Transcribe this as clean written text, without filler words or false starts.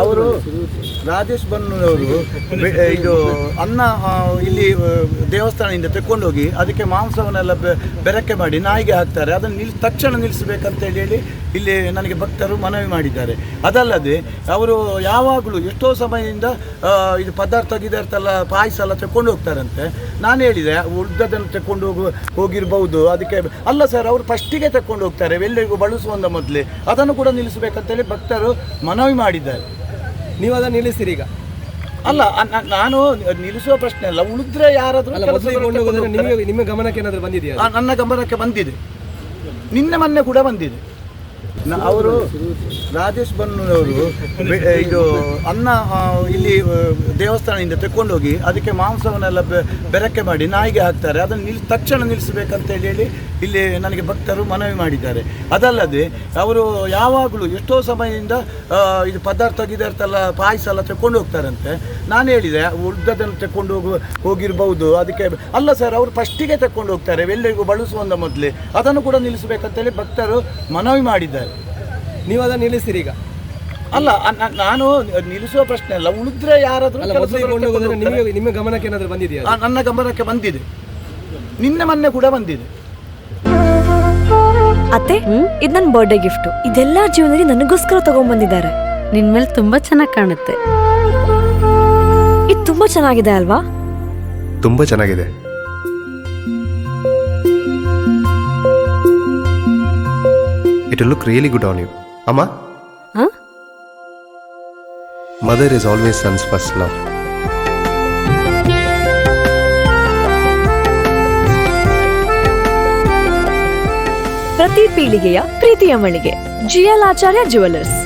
ಅವರು ರಾಜೇಶ್ ಬನ್ನೂರವರು ಇದು ಅನ್ನ ಇಲ್ಲಿ ದೇವಸ್ಥಾನದಿಂದ ತೆಕ್ಕೊಂಡೋಗಿ ಅದಕ್ಕೆ ಮಾಂಸವನ್ನೆಲ್ಲ ಬೆರಕೆ ಮಾಡಿ ನಾಯಿಗೆ ಹಾಕ್ತಾರೆ. ಅದನ್ನು ತಕ್ಷಣ ನಿಲ್ಲಿಸಬೇಕಂತೇಳಿ ಇಲ್ಲಿ ನನಗೆ ಭಕ್ತರು ಮನವಿ ಮಾಡಿದ್ದಾರೆ. ಅದಲ್ಲದೆ ಅವರು ಯಾವಾಗಲೂ ಎಷ್ಟೋ ಸಮಯದಿಂದ ಇದು ಪದಾರ್ಥ ಗಿದಾರ್ಥ ಪಾಯಸ ಎಲ್ಲ ತೆಕ್ಕೊಂಡು ಹೋಗ್ತಾರಂತೆ. ನಾನು ಹೇಳಿದೆ ಉಳಿದದನ್ನು ತೆಕ್ಕೊಂಡು ಹೋಗಿರ್ಬೋದು, ಅದಕ್ಕೆ ಅಲ್ಲ ಸರ್, ಅವರು ಫಸ್ಟಿಗೆ ತೆಕ್ಕೊಂಡು ಹೋಗ್ತಾರೆ ಎಲ್ಲರಿಗೂ ಬಳಸುವಂಥ ಮೊದಲೇ. ಅದನ್ನು ಕೂಡ ನಿಲ್ಲಿಸಬೇಕಂತೇಳಿ ಭಕ್ತರು ಮನವಿ ಮಾಡಿದ್ದಾರೆ. ನೀವು ಅದನ್ನು ನಿಲ್ಲಿಸ್ತೀರಿ ಈಗ? ಅಲ್ಲ, ನಾನು ನಿಲ್ಲಿಸುವ ಪ್ರಶ್ನೆ ಅಲ್ಲ, ಉಳಿದ್ರೆ ಯಾರಾದರೂ ನಿಮ್ಮ ಗಮನಕ್ಕೆ ಏನಾದರೂ ಬಂದಿದೆಯಾ? ನನ್ನ ಗಮನಕ್ಕೆ ಬಂದಿದೆ, ನಿನ್ನೆ ಮೊನ್ನೆ ಕೂಡ ಬಂದಿದೆ. ಅವರು ರಾಜೇಶ್ ಬನ್ನೂರವರು ಇದು ಅನ್ನ ಇಲ್ಲಿ ದೇವಸ್ಥಾನದಿಂದ ತೆಕ್ಕೊಂಡೋಗಿ ಅದಕ್ಕೆ ಮಾಂಸವನ್ನೆಲ್ಲ ಬೆರಕೆ ಮಾಡಿ ನಾಯಿಗೆ ಹಾಕ್ತಾರೆ. ಅದನ್ನು ತಕ್ಷಣ ನಿಲ್ಲಿಸಬೇಕಂತೇಳಿ ಇಲ್ಲಿ ನನಗೆ ಭಕ್ತರು ಮನವಿ ಮಾಡಿದ್ದಾರೆ. ಅದಲ್ಲದೆ ಅವರು ಯಾವಾಗಲೂ ಎಷ್ಟೋ ಸಮಯದಿಂದ ಇದು ಪದಾರ್ಥ ಗಿದಾರ್ಥ ಪಾಯಸ ಎಲ್ಲ ತೆಕ್ಕೊಂಡು ಹೋಗ್ತಾರಂತೆ. ನಾನು ಹೇಳಿದೆ ಉಳಿದದನ್ನು ತೆಕ್ಕೊಂಡು ಹೋಗಿರ್ಬೋದು, ಅದಕ್ಕೆ ಅಲ್ಲ ಸರ್, ಅವರು ಫಸ್ಟಿಗೆ ತೆಕ್ಕೊಂಡು ಹೋಗ್ತಾರೆ ಎಲ್ಲರಿಗೂ ಬಳಸುವಂಥ ಮೊದಲೇ. ಅದನ್ನು ಕೂಡ ನಿಲ್ಲಿಸಬೇಕಂತೇಳಿ ಭಕ್ತರು ಮನವಿ ಮಾಡಿದ್ದಾರೆ. ನೀವು ಅದನ್ನು ನಿಲ್ಲಿಸ್ತೀರಿ ಈಗ? ಅಲ್ಲ, ನಾನು ನಿಲ್ಲಿಸುವ ಪ್ರಶ್ನೆ ಅಲ್ಲ, ಉಳಿದ್ರೆ ಯಾರಾದರೂ ನಿಮ್ಮ ಗಮನಕ್ಕೆ ಏನಾದರೂ ಬಂದಿದೆಯಾ? ನನ್ನ ಗಮನಕ್ಕೆ ಬಂದಿದೆ, ನಿನ್ನೆ ಮೊನ್ನೆ ಕೂಡ ಬಂದಿದೆ. ಅತ್ತೆ, ಇದು ನನ್ನ ಬರ್ಡೇ ಗಿಫ್ಟ್. ಇದೆಲ್ಲ ಜೀವನದಲ್ಲಿ ನನಗೋಸ್ಕರ ತಗೊಂಡ್ಬಂದಿದ್ದಾರೆ. ನಿನ್ ಮೇಲೆ ತುಂಬಾ ಚೆನ್ನಾಗಿ ಕಾಣುತ್ತೆ. ಇದು ತುಂಬಾ ಚೆನ್ನಾಗಿದೆ ಅಲ್ವಾ? ತುಂಬಾ ಚೆನ್ನಾಗಿದೆ. It will look really good on you. Amma? Huh? Mother is always son's first love. ಪ್ರತಿ ಪೀಳಿಗೆಯ ಪ್ರೀತಿಯ ಮಳಿಗೆ GL ಆಚಾರ್ಯ ಜುವೆಲ್ಲರ್ಸ್.